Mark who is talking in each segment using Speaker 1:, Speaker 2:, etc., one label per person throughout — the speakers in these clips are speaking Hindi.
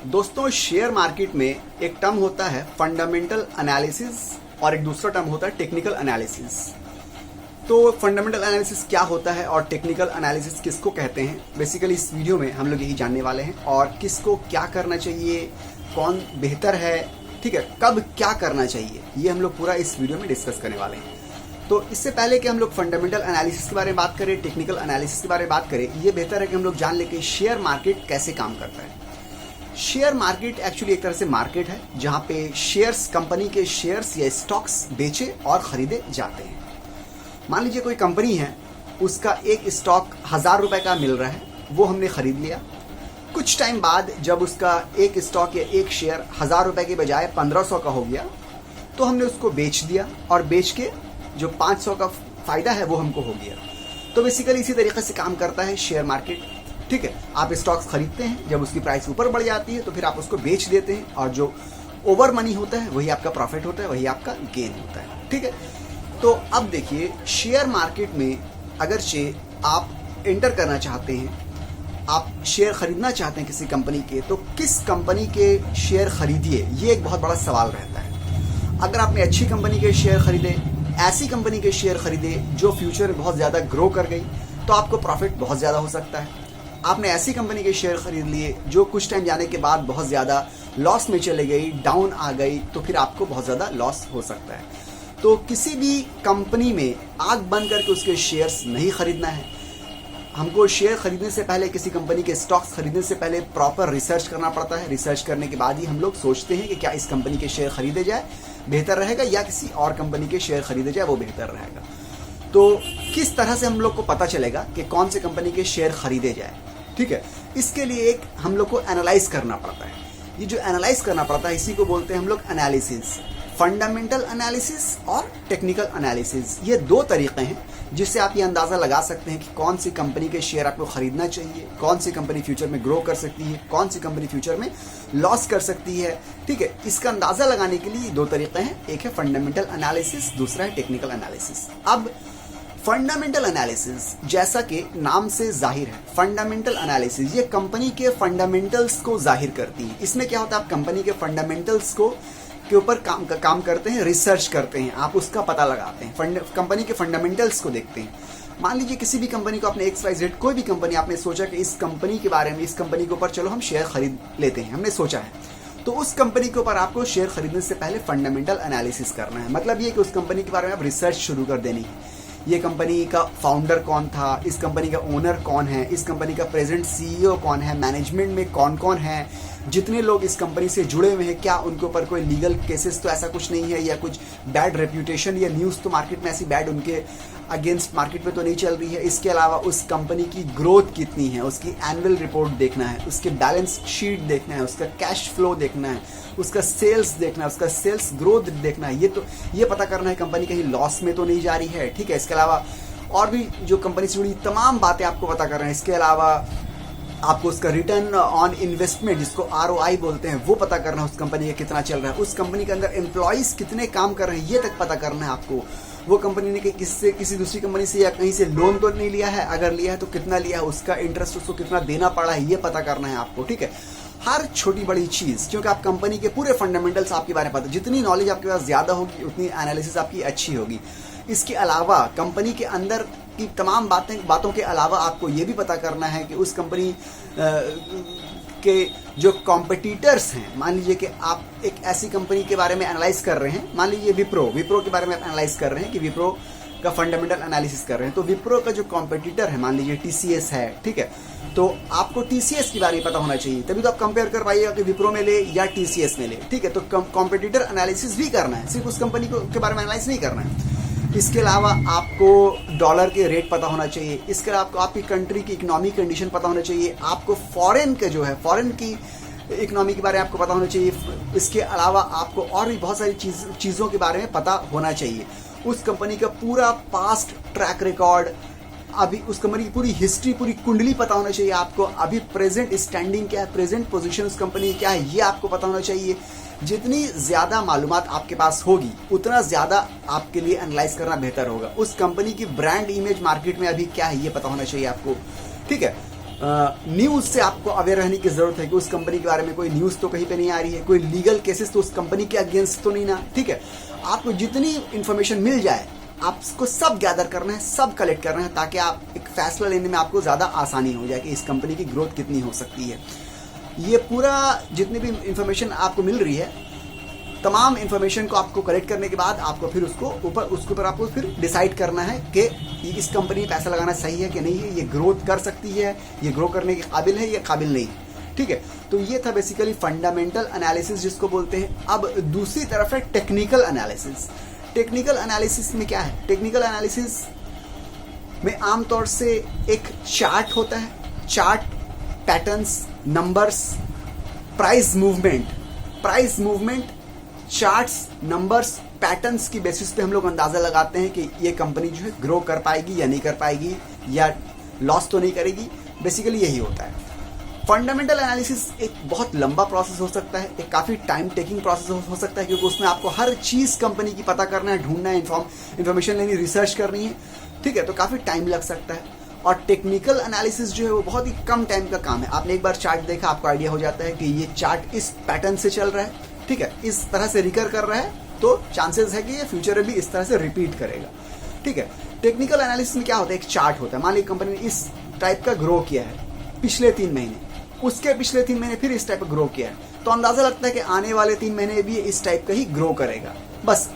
Speaker 1: दोस्तों, शेयर मार्केट में एक टर्म होता है फंडामेंटल एनालिसिस और एक दूसरा टर्म होता है टेक्निकल एनालिसिस। तो फंडामेंटल एनालिसिस क्या होता है और टेक्निकल एनालिसिस किसको कहते हैं, बेसिकली इस वीडियो में हम लोग यही जानने वाले हैं। और किसको क्या करना चाहिए, कौन बेहतर है, ठीक है, कब क्या करना चाहिए, ये हम लोग पूरा इस वीडियो में डिस्कस करने वाले हैं। तो इससे पहले कि हम लोग फंडामेंटल एनालिसिस के बारे में बात करें, टेक्निकल एनालिसिस के बारे में बात करें, ये बेहतर है कि हम लोग जान लें कि शेयर मार्केट कैसे काम करता है। शेयर मार्केट एक्चुअली एक तरह से मार्केट है जहां पे शेयर्स, कंपनी के शेयर्स या स्टॉक्स बेचे और खरीदे जाते हैं। मान लीजिए कोई कंपनी है, उसका एक स्टॉक 1000 रुपए का मिल रहा है, वो हमने खरीद लिया। कुछ टाइम बाद जब उसका एक स्टॉक या एक शेयर 1000 रुपए के बजाय 1500 का हो गया, तो हमने उसको बेच दिया और बेच के जो 500 का फायदा है वो हमको हो गया। तो बेसिकली इसी तरीके से काम करता है शेयर मार्केट। ठीक है, आप स्टॉक्स खरीदते हैं, जब उसकी प्राइस ऊपर बढ़ जाती है तो फिर आप उसको बेच देते हैं और जो ओवर मनी होता है वही आपका प्रॉफिट होता है, वही आपका गेन होता है। ठीक है, तो अब देखिए शेयर मार्केट में अगरचे आप एंटर करना चाहते हैं, आप शेयर खरीदना चाहते हैं किसी कंपनी के, तो किस कंपनी के शेयर खरीदिए, ये एक बहुत बड़ा सवाल रहता है। अगर आपने अच्छी कंपनी के शेयर खरीदे, ऐसी कंपनी के शेयर खरीदे जो फ्यूचर में बहुत ज़्यादा ग्रो कर गई, तो आपको प्रॉफिट बहुत ज़्यादा हो सकता है। आपने ऐसी कंपनी के शेयर खरीद लिए जो कुछ टाइम जाने के बाद बहुत ज़्यादा लॉस में चले गई, डाउन आ गई, तो फिर आपको बहुत ज़्यादा लॉस हो सकता है। तो किसी भी कंपनी में आग बंद करके उसके शेयर्स नहीं खरीदना है। हमको शेयर खरीदने से पहले, किसी कंपनी के स्टॉक्स खरीदने से पहले प्रॉपर रिसर्च करना पड़ता है। रिसर्च करने के बाद ही हम लोग सोचते हैं कि क्या इस कंपनी के शेयर खरीदे जाए बेहतर रहेगा या किसी और कंपनी के शेयर खरीदे जाए वो बेहतर रहेगा। तो किस तरह से हम लोग को पता चलेगा कि कौन से कंपनी के शेयर खरीदे जाए, ठीक है, इसके लिए एक हम लोग को एनालाइज करना पड़ता है। ये जो एनालाइज करना पड़ता है इसी को बोलते हैं हम लोग एनालिसिस। फंडामेंटल एनालिसिस और टेक्निकल एनालिसिस, ये दो तरीके हैं जिससे आप ये अंदाज़ा लगा सकते हैं कि कौन सी कंपनी के शेयर आपको खरीदना चाहिए, कौन सी कंपनी फ्यूचर में ग्रो कर सकती है, कौन सी कंपनी फ्यूचर में लॉस कर सकती है। ठीक है, इसका अंदाज़ा लगाने के लिए दो तरीके हैं, एक है फंडामेंटल एनालिसिस, दूसरा है टेक्निकल एनालिसिस। अब फंडामेंटल एनालिसिस जैसा कि नाम से जाहिर है, फंडामेंटल एनालिसिस ये कंपनी के फंडामेंटल्स को जाहिर करती है। इसमें क्या होता है, आप कंपनी के फंडामेंटल्स को के ऊपर काम करते हैं, रिसर्च करते हैं, आप उसका पता लगाते हैं, कंपनी के फंडामेंटल्स को देखते हैं। मान लीजिए किसी भी कंपनी को आपने XYZ कोई भी कंपनी आपने सोचा कि इस कंपनी के बारे में, इस कंपनी के ऊपर चलो हम शेयर खरीद लेते हैं, हमने सोचा है, तो उस कंपनी के ऊपर आपको शेयर खरीदने से पहले फंडामेंटल एनालिसिस करना है। मतलब ये कि उस कंपनी के बारे में आप रिसर्च शुरू कर देनी है। ये कंपनी का फाउंडर कौन था, इस कंपनी का ओनर कौन है, इस कंपनी का प्रेजेंट CEO कौन है, मैनेजमेंट में कौन कौन है, जितने लोग इस कंपनी से जुड़े हुए हैं, क्या उनके ऊपर कोई लीगल केसेस तो ऐसा कुछ नहीं है, या कुछ बैड रेप्यूटेशन या न्यूज़ तो मार्केट में ऐसी बैड उनके अगेंस्ट मार्केट में तो नहीं चल रही है। इसके अलावा उस कंपनी की ग्रोथ कितनी है, उसकी एनुअल रिपोर्ट देखना है, उसके बैलेंस शीट देखना है, उसका कैश फ्लो देखना है, उसका सेल्स देखना है, उसका सेल्स ग्रोथ देखना है। ये पता करना है कंपनी कहीं लॉस में तो नहीं जा रही है। ठीक है, इसके अलावा और भी जो कंपनी से जुड़ी तमाम बातें आपको पता करना है। इसके अलावा आपको उसका रिटर्न ऑन इन्वेस्टमेंट, जिसको ROI बोलते हैं, वो पता करना है, उस कंपनी का कितना चल रहा है, उस कंपनी के अंदर एम्प्लॉइज कितने काम कर रहे हैं, ये तक पता करना है आपको। वो कंपनी ने किसी दूसरी कंपनी से या कहीं से लोन तो नहीं लिया है, अगर लिया है तो कितना लिया है, उसका इंटरेस्ट उसको कितना देना पड़ा है, ये पता करना है आपको। ठीक है, हर छोटी बड़ी चीज़, क्योंकि आप कंपनी के पूरे फंडामेंटल्स आपके बारे में पता, जितनी नॉलेज आपके पास ज़्यादा होगी उतनी एनालिसिस आपकी अच्छी होगी। इसके अलावा कंपनी के अंदर की तमाम बातों के अलावा आपको ये भी पता करना है कि उस कंपनी के जो कॉम्पिटिटर्स हैं, मान लीजिए कि आप एक ऐसी कंपनी के बारे में एनालाइज कर रहे हैं, मान लीजिए विप्रो के बारे में आप एनालाइज कर रहे हैं कि विप्रो का फंडामेंटल एनालिसिस कर रहे हैं, तो विप्रो का जो कॉम्पिटिटर है मान लीजिए TCS है। ठीक है, तो आपको TCS के बारे में पता होना चाहिए, तभी तो आप कंपेयर कर पाइएगा कि विप्रो में ले या TCS में ले। ठीक है, तो कॉम्पिटिटर एनालिसिस भी करना है, सिर्फ उस कंपनी के बारे में एनालाइज नहीं करना है। इसके अलावा आपको डॉलर के रेट पता होना चाहिए, इसके अलावा आपको आपकी कंट्री की इकोनॉमिक कंडीशन पता होना चाहिए, आपको फॉरेन की इकोनॉमी के बारे में आपको पता होना चाहिए। इसके अलावा आपको और भी बहुत सारी चीज़ों के बारे में पता होना चाहिए। उस कंपनी का पूरा पास्ट ट्रैक रिकॉर्ड, अभी उस कंपनी की पूरी हिस्ट्री, पूरी कुंडली पता होना चाहिए आपको। अभी प्रेजेंट स्टैंडिंग क्या है, प्रेजेंट पोजीशन उस कंपनी की क्या है, ये आपको पता होना चाहिए। जितनी ज़्यादा मालूमात आपके पास होगी उतना ज़्यादा आपके लिए एनालाइज करना बेहतर होगा। उस कंपनी की ब्रांड इमेज मार्केट में अभी क्या है ये पता होना चाहिए आपको। ठीक है, न्यूज़ से आपको अवेयर रहने की ज़रूरत है कि उस कंपनी के बारे में कोई न्यूज़ तो कहीं पे नहीं आ रही है, कोई लीगल केसेस तो उस कंपनी के अगेंस्ट तो नहीं ना, ठीक है। आपको जितनी इन्फॉर्मेशन मिल जाए आपको सब गैदर करना है, सब कलेक्ट करना है, ताकि आप एक फैसला लेने में आपको ज़्यादा आसानी हो जाए कि इस कंपनी की ग्रोथ कितनी हो सकती है। ये पूरा जितनी भी इन्फॉर्मेशन आपको मिल रही है, तमाम इन्फॉर्मेशन को आपको कलेक्ट करने के बाद आपको फिर उसके ऊपर आपको फिर डिसाइड करना है कि इस कंपनी में पैसा लगाना सही है कि नहीं है, ये ग्रोथ कर सकती है, ये ग्रो करने के काबिल है या काबिल नहीं, ठीक है। तो ये था बेसिकली फंडामेंटल एनालिसिस जिसको बोलते हैं। अब दूसरी तरफ है टेक्निकल एनालिसिस। टेक्निकल एनालिसिस में क्या है? टेक्निकल एनालिसिस में आमतौर से एक चार्ट होता है, chart, patterns, numbers, price movement, charts, numbers, patterns की बेसिस पे हम लोग अंदाजा लगाते हैं कि ये कंपनी जो है ग्रो कर पाएगी या नहीं कर पाएगी, या लॉस तो नहीं करेगी। बेसिकली यही होता है। फंडामेंटल एनालिसिस एक बहुत लंबा प्रोसेस हो सकता है, एक काफ़ी टाइम टेकिंग प्रोसेस हो सकता है, क्योंकि उसमें आपको हर चीज़ कंपनी की पता करना है, ढूंढना है, इन्फॉर्मेशन लेनी, रिसर्च करनी है, ठीक है। तो काफ़ी टाइम लग सकता है। और टेक्निकल एनालिसिस जो है वो बहुत ही कम टाइम का काम है। आपने एक बार चार्ट देखा, आपको आइडिया हो जाता है कि ये चार्ट इस पैटर्न से चल रहा है, ठीक है, इस तरह से रिकर कर रहा है, तो चांसेस है कि ये फ्यूचर में भी इस तरह से रिपीट करेगा, ठीक है। टेक्निकल एनालिसिस में क्या होता है? एक चार्ट होता है। मान लीजिए कंपनी ने इस टाइप का ग्रो किया है पिछले 3 महीने, उसके पिछले 3 महीने फिर इस टाइप का ग्रो किया है, तो अंदाजा लगता है कि आने वाले 3 महीने भी इस टाइप का ही ग्रो करेगा, बस।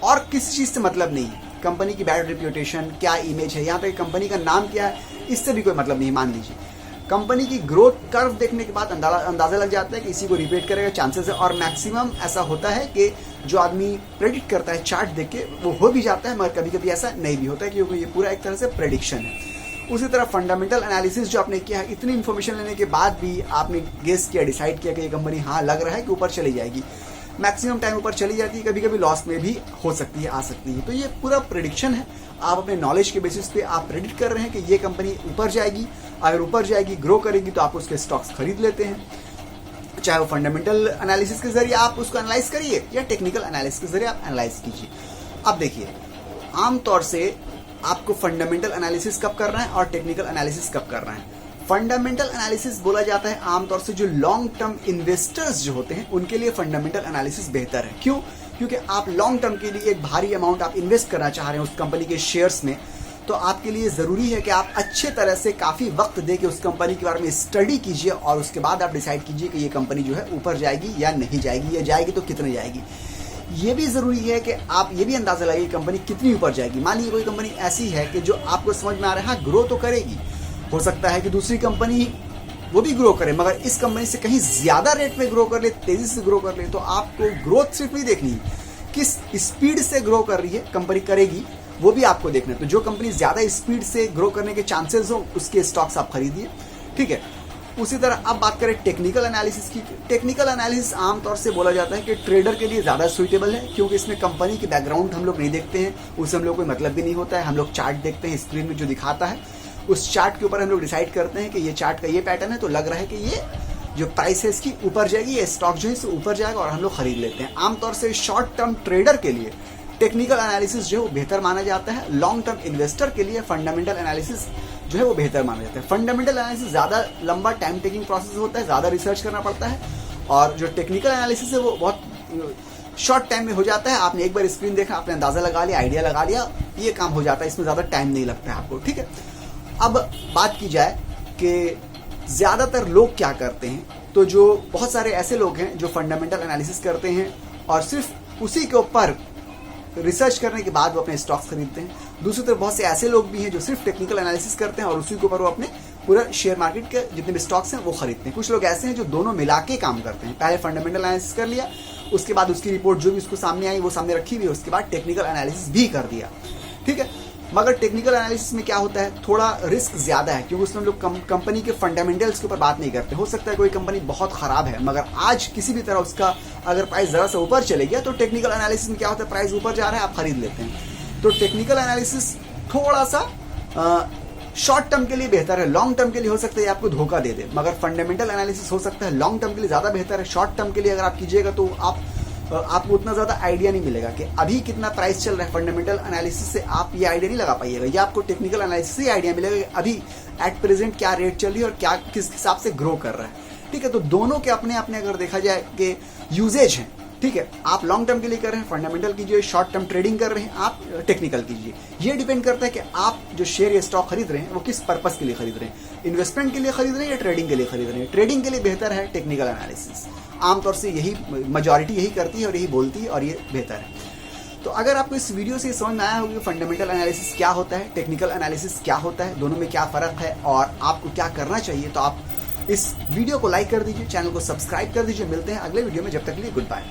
Speaker 1: और किसी चीज़ से मतलब नहीं है। कंपनी की बैड रेप्यूटेशन, क्या इमेज है, यहाँ पे कंपनी का नाम क्या है, इससे भी कोई मतलब नहीं। मान लीजिए कंपनी की ग्रोथ कर्व देखने के बाद अंदाजा लग जाता है कि इसी को रिपीट करेगा, चांसेस है। और मैक्सिमम ऐसा होता है कि जो आदमी प्रेडिक्ट करता है चार्ट देख के, वो हो भी जाता है, मगर कभी कभी ऐसा नहीं भी होता है, क्योंकि ये पूरा एक तरह से प्रेडिक्शन है। उसी तरह फंडामेंटल एनालिसिस जो आपने किया है, इतनी इन्फॉर्मेशन लेने के बाद भी आपने गेस किया, डिसाइड किया कि ये कंपनी हाँ लग रहा है कि ऊपर चली जाएगी, मैक्सिमम टाइम ऊपर चली जाती है, कभी कभी लॉस में भी हो सकती है, आ सकती है। तो ये पूरा प्रेडिक्शन है। आप अपने नॉलेज के बेसिस पे आप प्रेडिक्ट कर रहे हैं कि ये कंपनी ऊपर जाएगी, अगर ऊपर जाएगी, ग्रो करेगी, तो आप उसके स्टॉक्स खरीद लेते हैं। चाहे वो फंडामेंटल एनालिसिस के जरिए आप उसको एनालाइज करिए या टेक्निकल एनालिसिस के जरिए आप एनालाइज कीजिए। अब देखिए, आमतौर से आपको फंडामेंटल एनालिसिस कब करना है और टेक्निकल एनालिसिस कब करना है। फंडामेंटल एनालिसिस बोला जाता है आमतौर से जो लॉन्ग टर्म इन्वेस्टर्स जो होते हैं उनके लिए फंडामेंटल एनालिसिस बेहतर है। क्यों? क्योंकि आप लॉन्ग टर्म के लिए एक भारी अमाउंट आप इन्वेस्ट करना चाह रहे हैं उस कंपनी के शेयर्स में, तो आपके लिए ज़रूरी है कि आप अच्छे तरह से काफ़ी वक्त दे के उस कंपनी के बारे में स्टडी कीजिए और उसके बाद आप डिसाइड कीजिए कि ये कंपनी जो है ऊपर जाएगी या नहीं जाएगी, या जाएगी तो कितने जाएगी। ये भी ज़रूरी है कि आप ये भी अंदाज़ा लगाइए कंपनी कितनी ऊपर जाएगी। मान लीजिए कोई कंपनी ऐसी है कि जो आपको समझ में आ रहा है हाँ ग्रो तो करेगी, हो सकता है कि दूसरी कंपनी वो भी ग्रो करे मगर इस कंपनी से कहीं ज़्यादा रेट में ग्रो कर ले, तेज़ी से ग्रो कर ले, तो आपको ग्रोथ सिर्फ नहीं देखनी है, किस स्पीड से ग्रो कर रही है कंपनी करेगी वो भी आपको देखना है। तो जो कंपनी ज़्यादा स्पीड से ग्रो करने के चांसेस हो उसके स्टॉक्स आप खरीदिए, ठीक है। उसी तरह अब बात करें टेक्निकल एनालिसिस की। टेक्निकल एनालिसिस आमतौर से बोला जाता है कि ट्रेडर के लिए ज़्यादा सूटेबल है, क्योंकि इसमें कंपनी की बैकग्राउंड हम लोग नहीं देखते हैं, उससे हम लोग कोई मतलब भी नहीं होता है। हम लोग चार्ट देखते हैं, स्क्रीन में जो दिखाता है उस चार्ट के ऊपर हम लोग डिसाइड करते हैं कि ये चार्ट का ये पैटर्न है, तो लग रहा है कि ये जो प्राइस है इसकी ऊपर जाएगी, ये स्टॉक जो है इससे ऊपर जाएगा और हम लोग खरीद लेते हैं। आमतौर से शॉर्ट टर्म ट्रेडर के लिए टेक्निकल एनालिसिस जो है वो बेहतर माना जाता है। लॉन्ग टर्म इन्वेस्टर के लिए फंडामेंटल एनालिसिस जो है वो बेहतर माना जाता है। फंडामेंटल एनालिसिस ज़्यादा लंबा टाइम टेकिंग प्रोसेस होता है, ज़्यादा रिसर्च करना पड़ता है, और जो टेक्निकल एनालिसिस है वो बहुत शॉर्ट टाइम में हो जाता है। आपने एक बार स्क्रीन देखा, आपने अंदाज़ा लगा लिया, आइडिया लगा लिया, ये काम हो जाता है, इसमें ज़्यादा टाइम नहीं लगता है आपको, ठीक है। अब बात की जाए कि ज़्यादातर लोग क्या करते हैं, तो जो बहुत सारे ऐसे लोग हैं जो फंडामेंटल एनालिसिस करते हैं और सिर्फ उसी के ऊपर रिसर्च करने के बाद वो अपने स्टॉक्स खरीदते हैं। दूसरी तरफ बहुत से ऐसे लोग भी हैं जो सिर्फ टेक्निकल एनालिसिस करते हैं और उसी के ऊपर वो अपने पूरा शेयर मार्केट के जितने भी स्टॉक्स हैं वो खरीदते हैं। कुछ लोग ऐसे हैं जो दोनों मिला के काम करते हैं, पहले फंडामेंटल एनालिसिस कर लिया, उसके बाद उसकी रिपोर्ट जो भी उसको सामने आई वो सामने रखी हुई, उसके बाद टेक्निकल एनालिसिस भी कर दिया, ठीक है। मगर टेक्निकल एनालिसिस में क्या होता है, थोड़ा रिस्क ज़्यादा है, क्योंकि उसमें हम लोग कंपनी के फंडामेंटल्स के ऊपर बात नहीं करते। हो सकता है कोई कंपनी बहुत ख़राब है मगर आज किसी भी तरह उसका अगर प्राइस ज़रा सा ऊपर चले गया, तो टेक्निकल एनालिसिस में क्या होता है, प्राइस ऊपर जा रहा है आप खरीद लेते हैं। तो टेक्निकल एनालिसिस थोड़ा सा शॉर्ट टर्म के लिए बेहतर है, लॉन्ग टर्म के लिए हो सकता है आपको धोखा दे दे, मगर फंडामेंटल एनालिसिस हो सकता है लॉन्ग टर्म के लिए ज़्यादा बेहतर है। शॉर्ट टर्म के लिए अगर आप कीजिएगा तो आप आपको उतना ज़्यादा आइडिया नहीं मिलेगा कि अभी कितना प्राइस चल रहा है। फंडामेंटल एनालिसिस से आप ये आइडिया नहीं लगा पाइएगा, या आपको टेक्निकल एनालिसिस से आइडिया मिलेगा कि अभी एट प्रेजेंट क्या रेट चल रही है और क्या किस हिसाब से ग्रो कर रहा है। ठीक है, तो दोनों के अपने अपने अगर देखा जाए कि यूजेज हैं। ठीक है, आप लॉन्ग टर्म के लिए कर रहे हैं फंडामेंटल कीजिए, शॉर्ट टर्म ट्रेडिंग कर रहे हैं आप टेक्निकल कीजिए। ये डिपेंड करता है कि आप जो शेयर या स्टॉक खरीद रहे हैं वो किस पर्पस के लिए खरीद रहे हैं, इन्वेस्टमेंट के लिए खरीद रहे हैं या ट्रेडिंग के लिए खरीद रहे हैं। ट्रेडिंग के लिए बेहतर है टेक्निकल एनालिसिस, आमतौर से यही मेजॉरिटी यही करती है और यही बोलती है और ये बेहतर है। तो अगर आपको इस वीडियो से समझ में आया होगा कि फंडामेंटल एनालिसिस क्या होता है, टेक्निकल एनालिसिस क्या होता है, दोनों में क्या फ़र्क है और आपको क्या करना चाहिए, तो आप इस वीडियो को लाइक कर दीजिए, चैनल को सब्सक्राइब कर दीजिए। मिलते हैं अगले वीडियो में, जब तक के लिए गुड बाय।